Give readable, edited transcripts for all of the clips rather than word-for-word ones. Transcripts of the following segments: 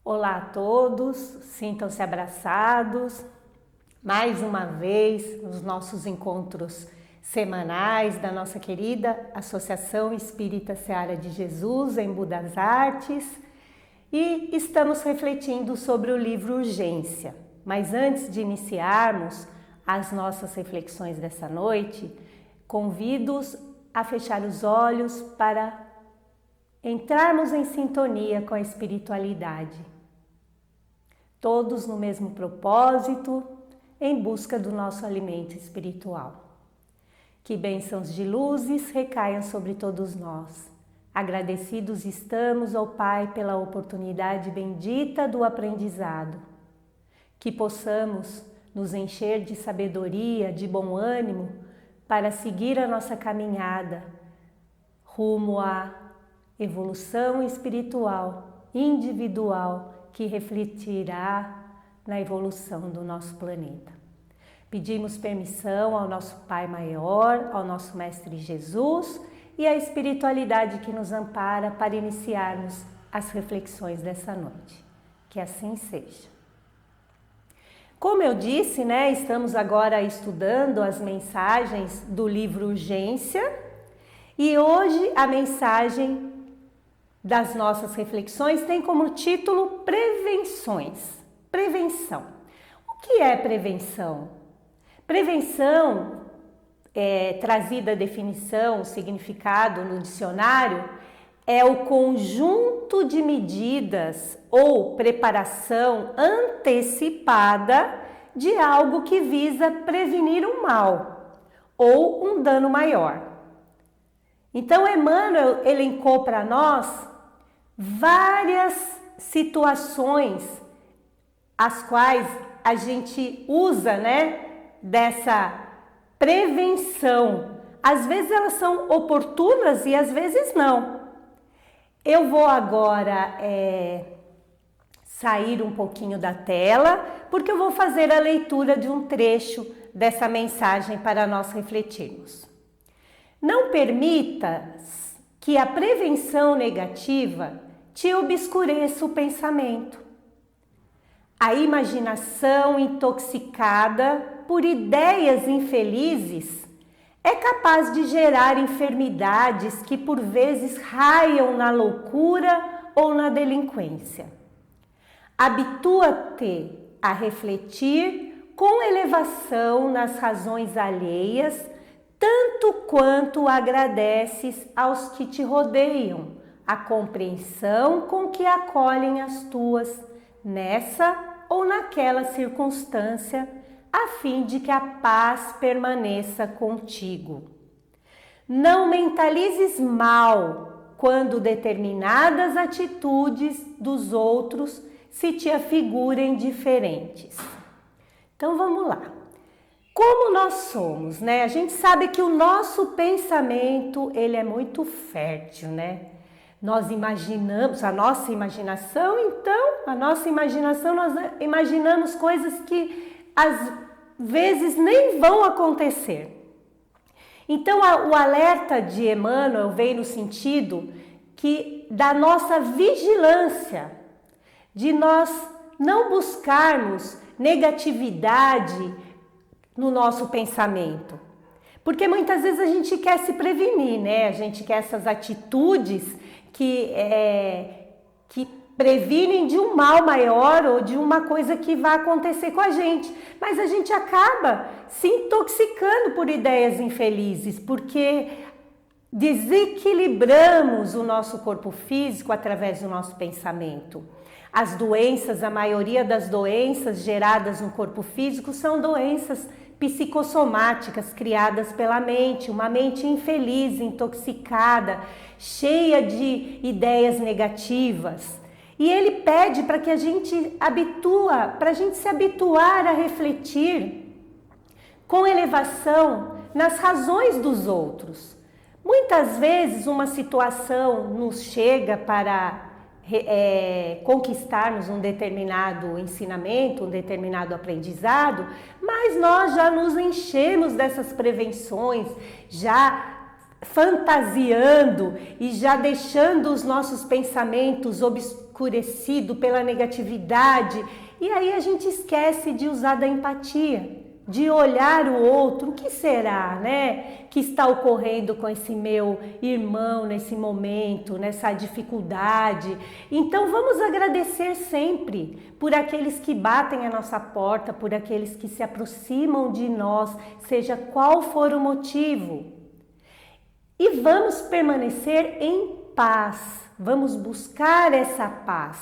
Olá a todos, sintam-se abraçados mais uma vez nos nossos encontros semanais da nossa querida Associação Espírita Seara de Jesus em Budas Artes e estamos refletindo sobre o livro Urgência. Mas antes de iniciarmos as nossas reflexões dessa noite, convido-os a fechar os olhos para entrarmos em sintonia com a espiritualidade. Todos no mesmo propósito, em busca do nosso alimento espiritual. Que bênçãos de luzes recaiam sobre todos nós. Agradecidos estamos ao Pai pela oportunidade bendita do aprendizado. Que possamos nos encher de sabedoria, de bom ânimo, para seguir a nossa caminhada rumo à evolução espiritual, individual, que refletirá na evolução do nosso planeta. Pedimos permissão ao nosso Pai Maior, ao nosso Mestre Jesus e à espiritualidade que nos ampara para iniciarmos as reflexões dessa noite. Que assim seja. Como eu disse, estamos agora estudando as mensagens do livro Urgência e hoje a mensagem das nossas reflexões tem como título Prevenções. Prevenção. O que é prevenção? Prevenção, trazida a definição, o significado no dicionário, é o conjunto de medidas ou preparação antecipada de algo que visa prevenir um mal ou um dano maior. Então, Emmanuel elencou para nós várias situações as quais a gente usa, dessa prevenção. Às vezes elas são oportunas e às vezes não. Eu vou agora sair um pouquinho da tela, porque eu vou fazer a leitura de um trecho dessa mensagem para nós refletirmos. Não permita que a prevenção negativa te obscureça o pensamento. A imaginação intoxicada por ideias infelizes é capaz de gerar enfermidades que por vezes raiam na loucura ou na delinquência. Habitua-te a refletir com elevação nas razões alheias, tanto quanto agradeces aos que te rodeiam, a compreensão com que acolhem as tuas nessa ou naquela circunstância, a fim de que a paz permaneça contigo. Não mentalizes mal quando determinadas atitudes dos outros se te afigurem diferentes. Então vamos lá. Como nós somos, A gente sabe que o nosso pensamento, ele é muito fértil, Nós imaginamos, a nossa imaginação, nós imaginamos coisas que às vezes nem vão acontecer. Então o alerta de Emmanuel vem no sentido da nossa vigilância, de nós não buscarmos negatividade no nosso pensamento. Porque muitas vezes a gente quer se prevenir, A gente quer essas atitudes que previnem de um mal maior ou de uma coisa que vai acontecer com a gente. Mas a gente acaba se intoxicando por ideias infelizes, porque desequilibramos o nosso corpo físico através do nosso pensamento. As doenças, a maioria das doenças geradas no corpo físico são doenças psicossomáticas criadas pela mente, uma mente infeliz, intoxicada, cheia de ideias negativas. E ele pede para que a gente se habituar a refletir com elevação nas razões dos outros. Muitas vezes uma situação nos chega para conquistarmos um determinado ensinamento, um determinado aprendizado, mas nós já nos enchemos dessas prevenções, já fantasiando e já deixando os nossos pensamentos obscurecido pela negatividade, e aí a gente esquece de usar da empatia, de olhar o outro. O que será, né, que está ocorrendo com esse meu irmão nesse momento, nessa dificuldade? Então vamos agradecer sempre por aqueles que batem a nossa porta, por aqueles que se aproximam de nós, seja qual for o motivo. E vamos permanecer em paz, vamos buscar essa paz,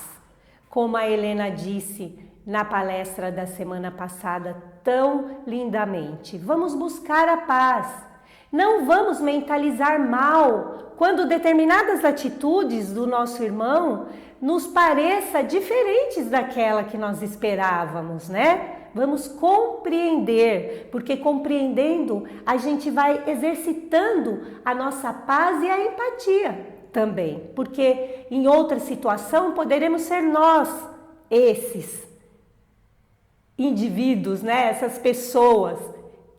como a Helena disse na palestra da semana passada tão lindamente. Vamos buscar a paz. Não vamos mentalizar mal quando determinadas atitudes do nosso irmão nos pareça diferentes daquela que nós esperávamos, né? Vamos compreender, porque compreendendo a gente vai exercitando a nossa paz e a empatia também, porque em outra situação poderemos ser nós esses indivíduos, né? Essas pessoas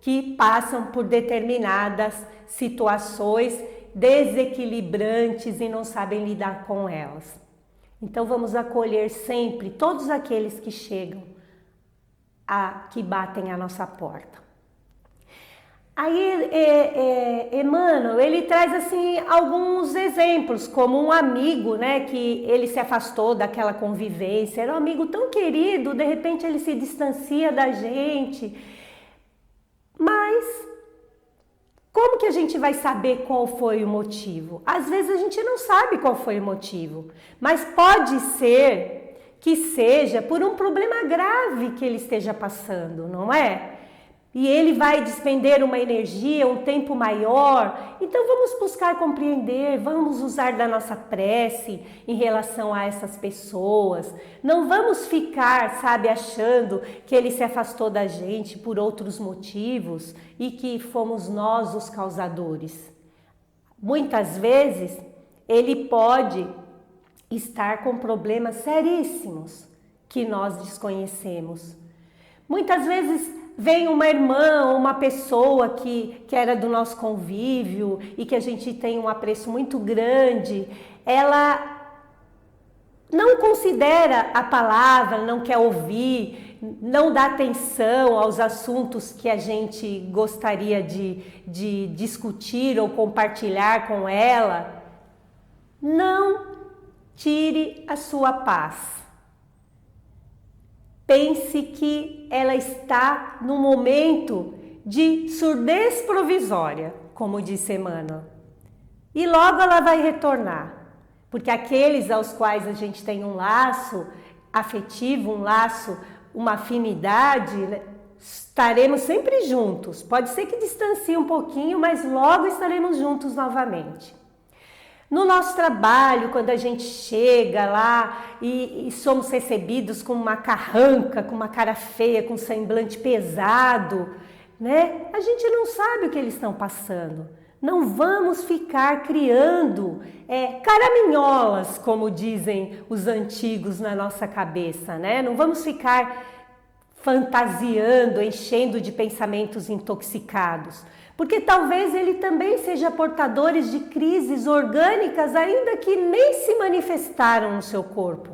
que passam por determinadas situações desequilibrantes e não sabem lidar com elas. Então vamos acolher sempre todos aqueles que chegam, que batem a nossa porta. Aí Emmanuel, ele traz assim alguns exemplos, como um amigo, né, que ele se afastou daquela convivência, era um amigo tão querido, de repente ele se distancia da gente. Mas como que a gente vai saber qual foi o motivo? Às vezes a gente não sabe qual foi o motivo, mas pode ser que seja por um problema grave que ele esteja passando, não é? E ele vai despender uma energia, um tempo maior. Então vamos buscar compreender, vamos usar da nossa prece em relação a essas pessoas. Não vamos ficar, sabe, achando que ele se afastou da gente por outros motivos e que fomos nós os causadores. Muitas vezes ele pode estar com problemas seríssimos que nós desconhecemos. Muitas vezes vem uma irmã, uma pessoa que era do nosso convívio e que a gente tem um apreço muito grande, ela não considera a palavra, não quer ouvir, não dá atenção aos assuntos que a gente gostaria de discutir ou compartilhar com ela. Não tire a sua paz. Pense que ela está no momento de surdez provisória, como disse Emmanuel. E logo ela vai retornar, porque aqueles aos quais a gente tem um laço afetivo, um laço, uma afinidade, né, estaremos sempre juntos. Pode ser que distancie um pouquinho, mas logo estaremos juntos novamente. No nosso trabalho, quando a gente chega lá e somos recebidos com uma carranca, com uma cara feia, com um semblante pesado, né? A gente não sabe o que eles estão passando. Não vamos ficar criando caraminholas, como dizem os antigos na nossa cabeça, né? Não vamos ficar fantasiando, enchendo de pensamentos intoxicados. Porque talvez ele também seja portador de crises orgânicas, ainda que nem se manifestaram no seu corpo.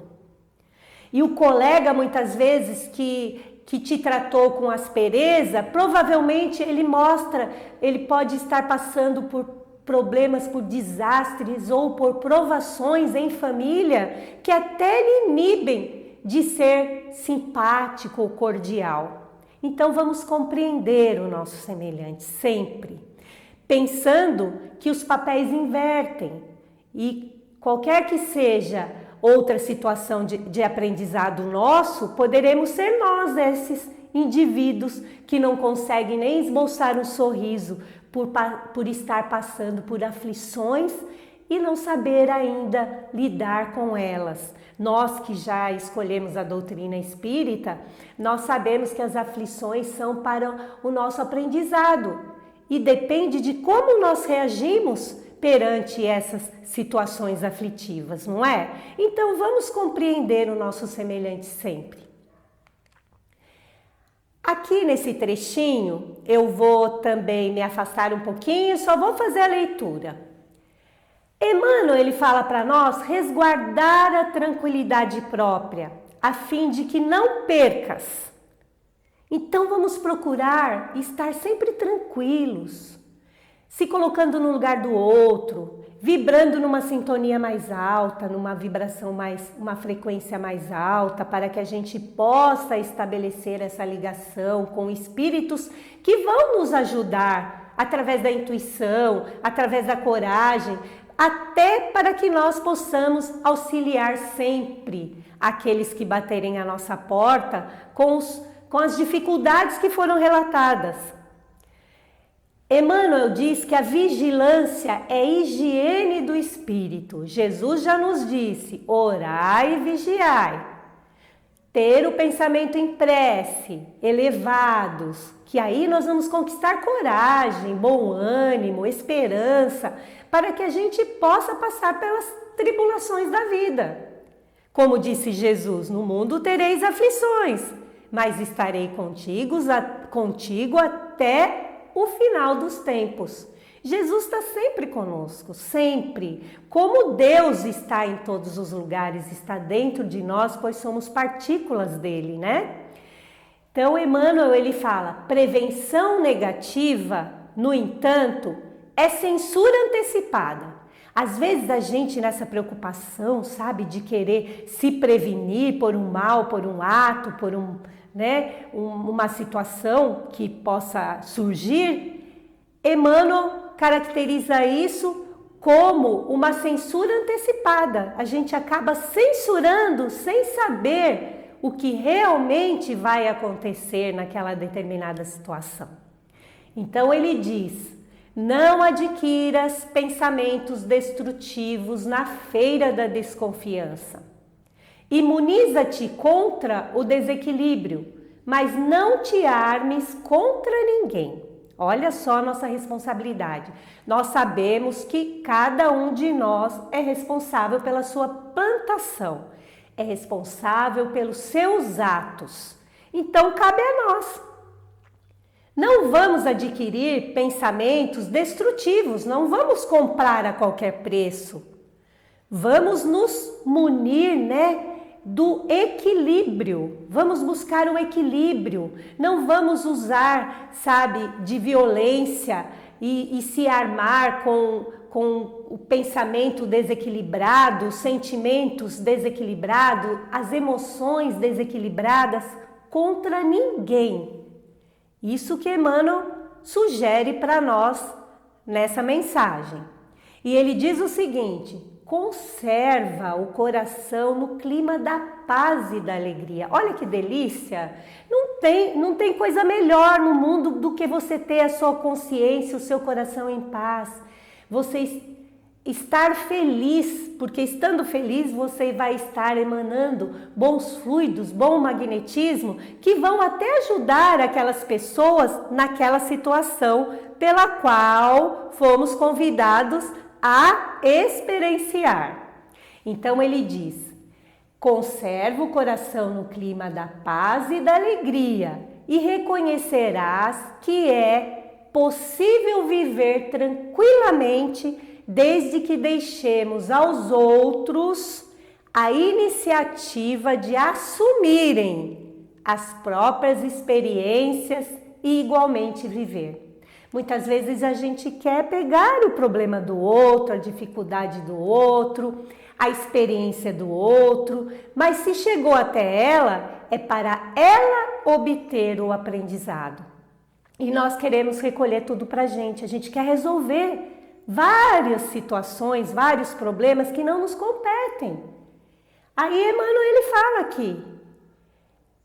E o colega, muitas vezes, que te tratou com aspereza, provavelmente ele pode estar passando por problemas, por desastres ou por provações em família que até lhe inibem de ser simpático ou cordial. Então vamos compreender o nosso semelhante sempre, pensando que os papéis invertem e qualquer que seja outra situação de aprendizado nosso, poderemos ser nós esses indivíduos que não conseguem nem esboçar um sorriso por estar passando por aflições e não saber ainda lidar com elas. Nós que já escolhemos a doutrina espírita, nós sabemos que as aflições são para o nosso aprendizado e depende de como nós reagimos perante essas situações aflitivas, não é? Então vamos compreender o nosso semelhante sempre. Aqui nesse trechinho eu vou também me afastar um pouquinho, só vou fazer a leitura. Emmanuel, ele fala para nós resguardar a tranquilidade própria, a fim de que não percas. Então vamos procurar estar sempre tranquilos, se colocando no lugar do outro, vibrando numa sintonia mais alta, numa vibração uma frequência mais alta, para que a gente possa estabelecer essa ligação com espíritos que vão nos ajudar através da intuição, através da coragem, até para que nós possamos auxiliar sempre aqueles que baterem a nossa porta com as dificuldades que foram relatadas. Emmanuel diz que a vigilância é higiene do espírito. Jesus já nos disse, orai e vigiai. Ter o pensamento em prece, elevados, que aí nós vamos conquistar coragem, bom ânimo, esperança, para que a gente possa passar pelas tribulações da vida. Como disse Jesus, no mundo tereis aflições, mas estarei contigo até o final dos tempos. Jesus está sempre conosco, sempre. Como Deus está em todos os lugares, está dentro de nós, pois somos partículas dele, né? Então, Emmanuel, ele fala, prevenção negativa, no entanto, é censura antecipada. Às vezes a gente nessa preocupação, sabe, de querer se prevenir por um mal, por um ato, por uma situação que possa surgir, Emmanuel caracteriza isso como uma censura antecipada. A gente acaba censurando sem saber o que realmente vai acontecer naquela determinada situação. Então ele diz, não adquiras pensamentos destrutivos na feira da desconfiança. Imuniza-te contra o desequilíbrio, mas não te armes contra ninguém. Olha só a nossa responsabilidade. Nós sabemos que cada um de nós é responsável pela sua plantação, é responsável pelos seus atos. Então cabe a nós. Não vamos adquirir pensamentos destrutivos, não vamos comprar a qualquer preço. Vamos nos munir, do equilíbrio. Vamos buscar o equilíbrio. Não vamos usar, de violência e se armar com o pensamento desequilibrado, os sentimentos desequilibrados, as emoções desequilibradas contra ninguém. Isso que Emmanuel sugere para nós nessa mensagem. E ele diz o seguinte, conserva o coração no clima da paz e da alegria. Olha que delícia! Não tem coisa melhor no mundo do que você ter a sua consciência, o seu coração em paz. Você estar feliz, porque estando feliz você vai estar emanando bons fluidos, bom magnetismo, que vão até ajudar aquelas pessoas naquela situação pela qual fomos convidados a experienciar. Então ele diz, conserva o coração no clima da paz e da alegria e reconhecerás que é possível viver tranquilamente desde que deixemos aos outros a iniciativa de assumirem as próprias experiências e igualmente viver. Muitas vezes a gente quer pegar o problema do outro, a dificuldade do outro, a experiência do outro, mas se chegou até ela, é para ela obter o aprendizado. E nós queremos recolher tudo para a gente quer resolver várias situações, vários problemas que não nos competem. Aí Emmanuel ele fala aqui,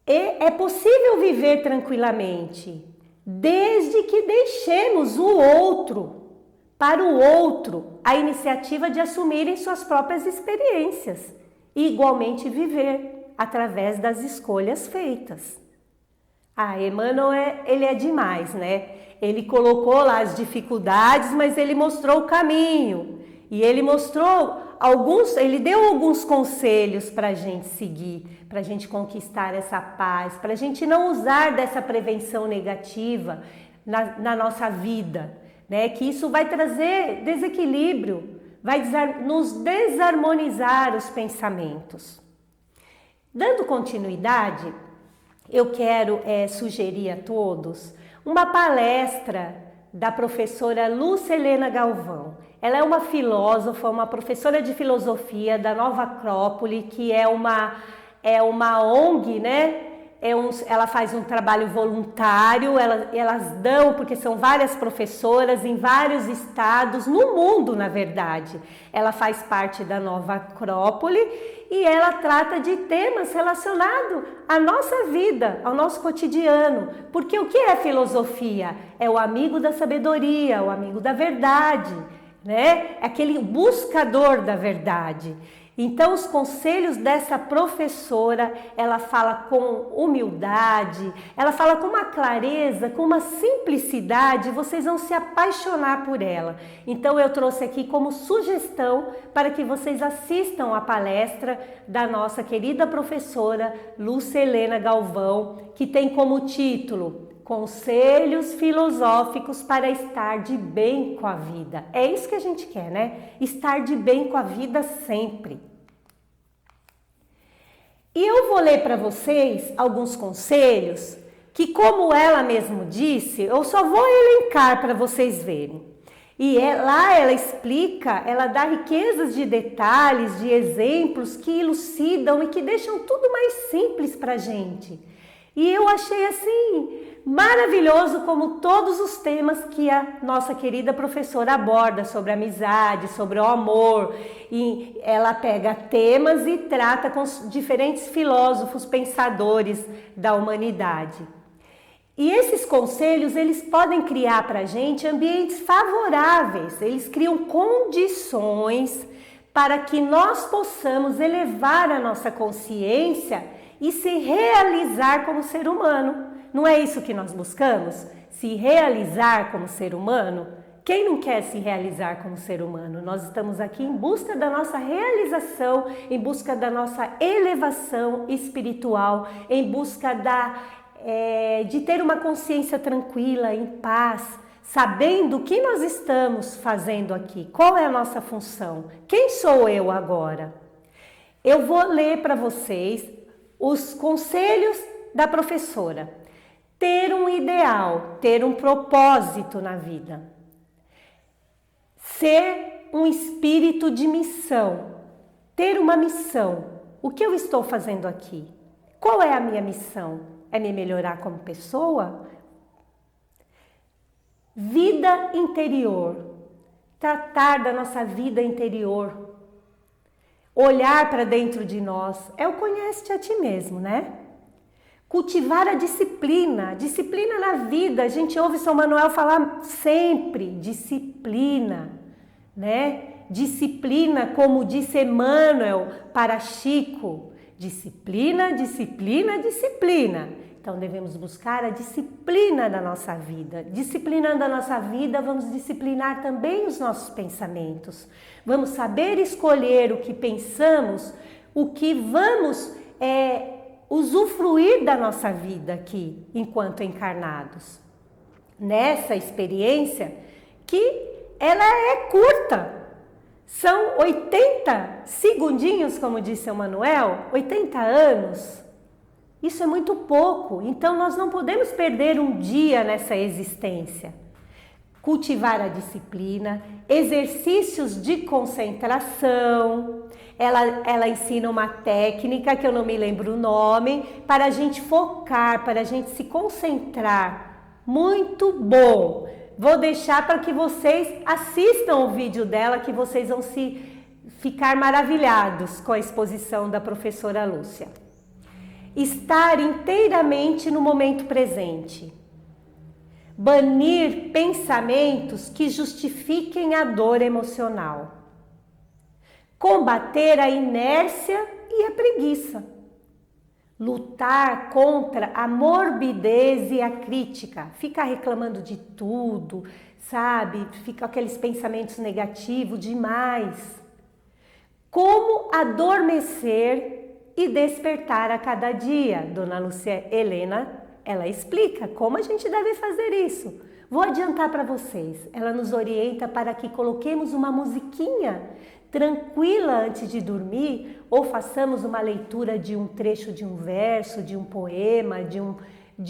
é possível viver tranquilamente, desde que deixemos o outro, para o outro, a iniciativa de assumirem suas próprias experiências e igualmente viver através das escolhas feitas. Emmanuel, ele é demais, Ele colocou lá as dificuldades, mas ele mostrou o caminho. E ele ele deu alguns conselhos para a gente seguir, para a gente conquistar essa paz, para a gente não usar dessa prevenção negativa na nossa vida, Que isso vai trazer desequilíbrio, vai nos desarmonizar os pensamentos. Dando continuidade, eu quero sugerir a todos uma palestra da professora Lúcia Helena Galvão. Ela é uma filósofa, uma professora de filosofia da Nova Acrópole, que é uma ONG, né? Ela faz um trabalho voluntário, elas dão, porque são várias professoras em vários estados, no mundo, na verdade. Ela faz parte da Nova Acrópole e ela trata de temas relacionados à nossa vida, ao nosso cotidiano. Porque o que é filosofia? É o amigo da sabedoria, o amigo da verdade, né? É aquele buscador da verdade. Então, os conselhos dessa professora, ela fala com humildade, ela fala com uma clareza, com uma simplicidade, vocês vão se apaixonar por ela. Então, eu trouxe aqui como sugestão para que vocês assistam a palestra da nossa querida professora Lúcia Helena Galvão, que tem como título Conselhos Filosóficos para estar de bem com a vida. É isso que a gente quer, né? Estar de bem com a vida sempre. E eu vou ler para vocês alguns conselhos que, como ela mesmo disse, eu só vou elencar para vocês verem. E lá ela explica, ela dá riquezas de detalhes, de exemplos que elucidam e que deixam tudo mais simples para a gente. E eu achei assim maravilhoso como todos os temas que a nossa querida professora aborda sobre amizade, sobre o amor. E ela pega temas e trata com os diferentes filósofos, pensadores da humanidade. E esses conselhos, eles podem criar para a gente ambientes favoráveis, eles criam condições para que nós possamos elevar a nossa consciência e se realizar como ser humano. Não é isso que nós buscamos? Se realizar como ser humano? Quem não quer se realizar como ser humano? Nós estamos aqui em busca da nossa realização, em busca da nossa elevação espiritual, em busca de ter uma consciência tranquila, em paz, sabendo o que nós estamos fazendo aqui, qual é a nossa função, quem sou eu agora? Eu vou ler para vocês os conselhos da professora. Ter um ideal, ter um propósito na vida. Ser um espírito de missão. Ter uma missão. O que eu estou fazendo aqui? Qual é a minha missão? É me melhorar como pessoa? Vida interior. Tratar da nossa vida interior. Olhar para dentro de nós. É o conhece-te a ti mesmo, né? Cultivar a disciplina. Disciplina na vida. A gente ouve São Manuel falar sempre. Disciplina, né? Disciplina, como disse Emmanuel para Chico. Disciplina, disciplina, disciplina. Então devemos buscar a disciplina da nossa vida. Disciplinando a nossa vida, vamos disciplinar também os nossos pensamentos. Vamos saber escolher o que pensamos, o que vamos usufruir da nossa vida aqui, enquanto encarnados. Nessa experiência que ela é curta. São 80 segundinhos, como disse o Manuel, 80 anos. Isso é muito pouco, então nós não podemos perder um dia nessa existência. Cultivar a disciplina, exercícios de concentração. Ela ensina uma técnica, que eu não me lembro o nome, para a gente focar, para a gente se concentrar. Muito bom! Vou deixar para que vocês assistam o vídeo dela, que vocês vão ficar maravilhados com a exposição da professora Lúcia. Estar inteiramente no momento presente. Banir pensamentos que justifiquem a dor emocional. Combater a inércia e a preguiça. Lutar contra a morbidez e a crítica. Ficar reclamando de tudo, sabe? Fica aqueles pensamentos negativos demais. Como adormecer e despertar a cada dia. Dona Lúcia Helena, ela explica como a gente deve fazer isso. Vou adiantar para vocês, ela nos orienta para que coloquemos uma musiquinha tranquila antes de dormir ou façamos uma leitura de um trecho de um verso, de um poema, de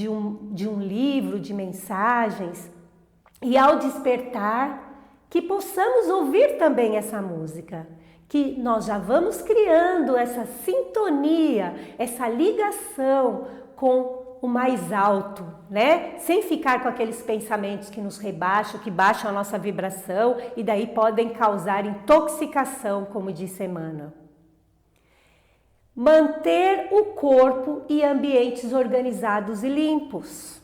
um livro, de mensagens. E ao despertar, que possamos ouvir também essa música, que nós já vamos criando essa sintonia, essa ligação com o mais alto, né? Sem ficar com aqueles pensamentos que nos rebaixam, que baixam a nossa vibração e daí podem causar intoxicação, como disse Emmanuel. Manter o corpo e ambientes organizados e limpos.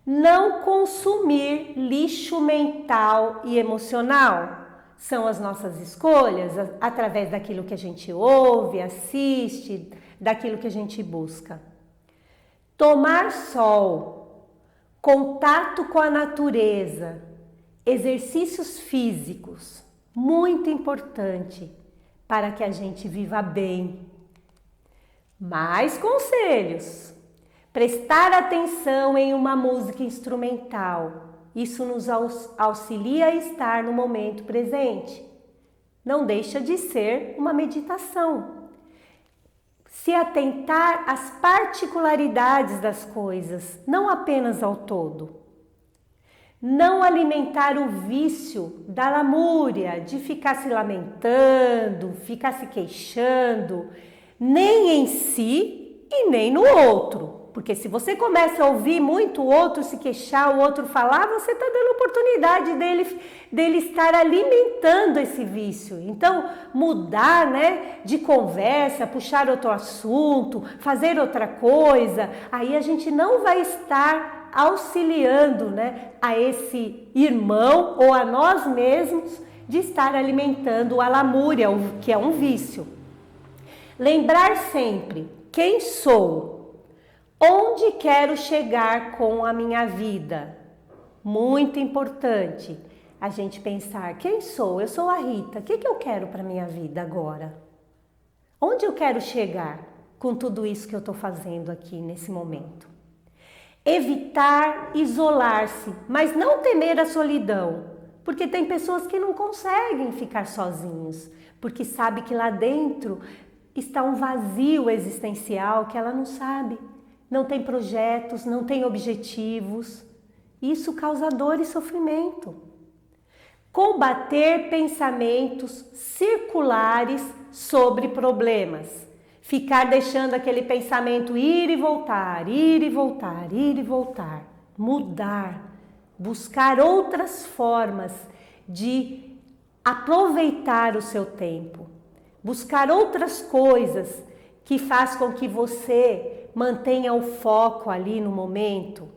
Não consumir lixo mental e emocional. São as nossas escolhas através daquilo que a gente ouve, assiste, daquilo que a gente busca. Tomar sol, contato com a natureza, exercícios físicos, muito importante para que a gente viva bem. Mais conselhos. Prestar atenção em uma música instrumental. Isso nos auxilia a estar no momento presente. Não deixa de ser uma meditação. Se atentar às particularidades das coisas, não apenas ao todo. Não alimentar o vício da lamúria, de ficar se lamentando, ficar se queixando, nem em si e nem no outro. Porque se você começa a ouvir muito o outro se queixar, o outro falar, você está dando oportunidade dele estar alimentando esse vício. Então, mudar, né, de conversa, puxar outro assunto, fazer outra coisa, aí a gente não vai estar auxiliando, né, a esse irmão ou a nós mesmos de estar alimentando a lamúria, que é um vício. Lembrar sempre quem sou. Onde quero chegar com a minha vida? Muito importante a gente pensar, quem sou? Eu sou a Rita, o que eu quero para a minha vida agora? Onde eu quero chegar com tudo isso que eu estou fazendo aqui nesse momento? Evitar isolar-se, mas não temer a solidão, porque tem pessoas que não conseguem ficar sozinhos, porque sabe que lá dentro está um vazio existencial que ela não sabe. Não tem projetos, não tem objetivos. Isso causa dor e sofrimento. Combater pensamentos circulares sobre problemas. Ficar deixando aquele pensamento ir e voltar, ir e voltar, ir e voltar. Mudar. Buscar outras formas de aproveitar o seu tempo. Buscar outras coisas que faz com que você mantenha o foco ali no momento.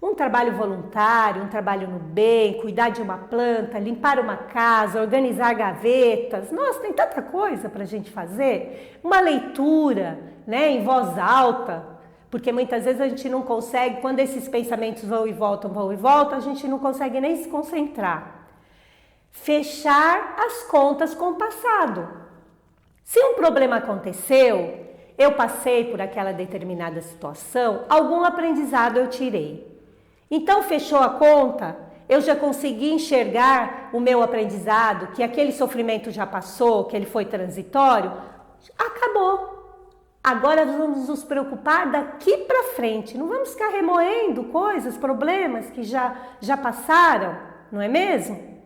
Um trabalho voluntário, um trabalho no bem, cuidar de uma planta, limpar uma casa, organizar gavetas. Nossa, tem tanta coisa para a gente fazer. Uma leitura, né, em voz alta, porque muitas vezes a gente não consegue, quando esses pensamentos vão e voltam, a gente não consegue nem se concentrar. Fechar as contas com o passado. Se um problema aconteceu, eu passei por aquela determinada situação, algum aprendizado eu tirei. Então, fechou a conta, eu já consegui enxergar o meu aprendizado, que aquele sofrimento já passou, que ele foi transitório, acabou. Agora vamos nos preocupar daqui para frente, não vamos ficar remoendo coisas, problemas que já passaram, não é mesmo?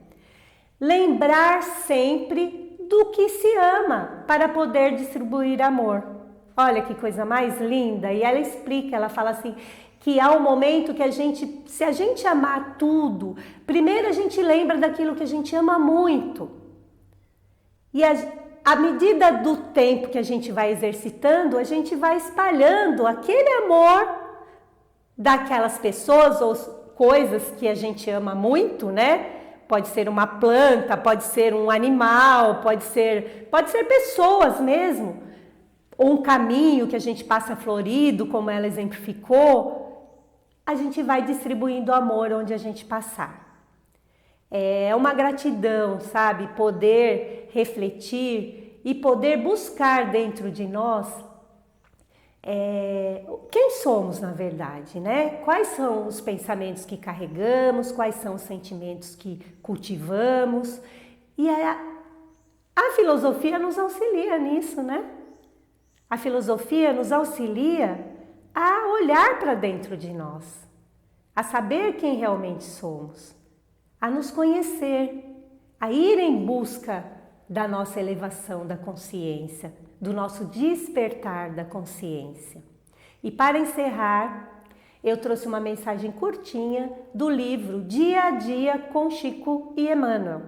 Lembrar sempre do que se ama para poder distribuir amor. Olha que coisa mais linda, e ela explica, ela fala assim, que há um momento que se a gente amar tudo, primeiro a gente lembra daquilo que a gente ama muito. E à medida do tempo que a gente vai exercitando, a gente vai espalhando aquele amor daquelas pessoas ou coisas que a gente ama muito, né? Pode ser uma planta, pode ser um animal, pode ser pessoas mesmo. Ou um caminho que a gente passa florido, como ela exemplificou, a gente vai distribuindo amor onde a gente passar. É uma gratidão, sabe? Poder refletir e poder buscar dentro de nós Quem somos na verdade, né? Quais são os pensamentos que carregamos, quais são os sentimentos que cultivamos. E a filosofia nos auxilia nisso, né? A filosofia nos auxilia a olhar para dentro de nós, a saber quem realmente somos, a nos conhecer, a ir em busca da nossa elevação da consciência, do nosso despertar da consciência. E para encerrar, eu trouxe uma mensagem curtinha do livro Dia a Dia com Chico e Emmanuel.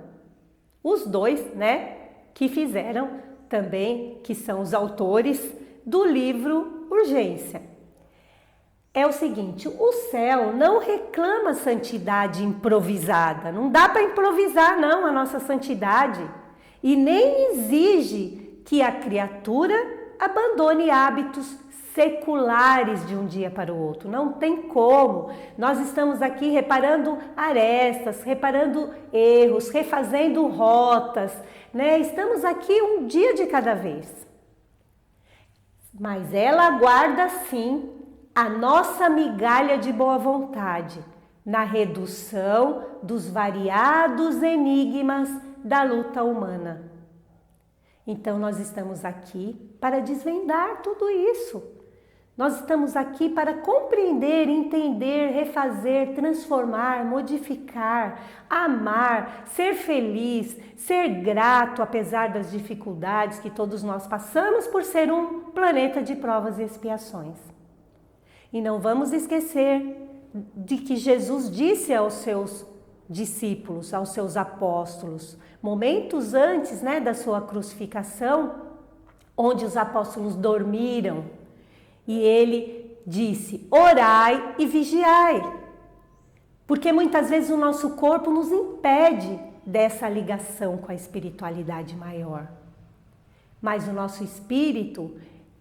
Os dois, né, que fizeram também, que são os autores do livro Urgência. É o seguinte, o céu não reclama santidade improvisada, não dá para improvisar não a nossa santidade, e nem exige que a criatura abandone hábitos seculares de um dia para o outro, não tem como. Nós estamos aqui reparando arestas, reparando erros, refazendo rotas, né? Estamos aqui um dia de cada vez. Mas ela aguarda sim a nossa migalha de boa vontade na redução dos variados enigmas da luta humana. Então nós estamos aqui para desvendar tudo isso. Nós estamos aqui para compreender, entender, refazer, transformar, modificar, amar, ser feliz, ser grato apesar das dificuldades que todos nós passamos por ser um planeta de provas e expiações. E não vamos esquecer de que Jesus disse aos seus discípulos, aos seus apóstolos, momentos antes, né, da sua crucificação, onde os apóstolos dormiram, e ele disse: orai e vigiai, porque muitas vezes o nosso corpo nos impede dessa ligação com a espiritualidade maior. Mas o nosso espírito,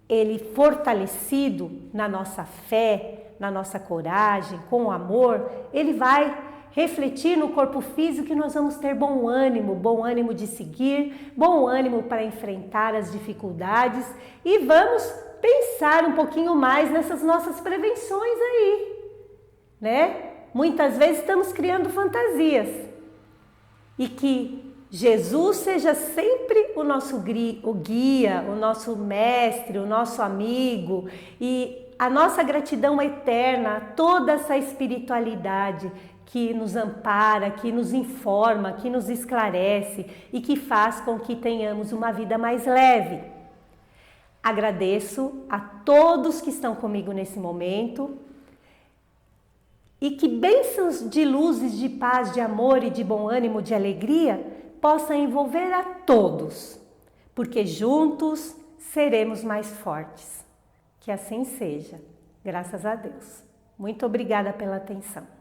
ele fortalecido na nossa fé, na nossa coragem, com o amor, ele vai refletir no corpo físico e nós vamos ter bom ânimo de seguir, bom ânimo para enfrentar as dificuldades e vamos pensar um pouquinho mais nessas nossas prevenções aí, né? Muitas vezes estamos criando fantasias e que Jesus seja sempre o nosso guia, o nosso mestre, o nosso amigo e a nossa gratidão eterna a toda essa espiritualidade que nos ampara, que nos informa, que nos esclarece e que faz com que tenhamos uma vida mais leve. Agradeço a todos que estão comigo nesse momento e que bênçãos de luzes, de paz, de amor e de bom ânimo, de alegria possam envolver a todos, porque juntos seremos mais fortes. Que assim seja, graças a Deus. Muito obrigada pela atenção.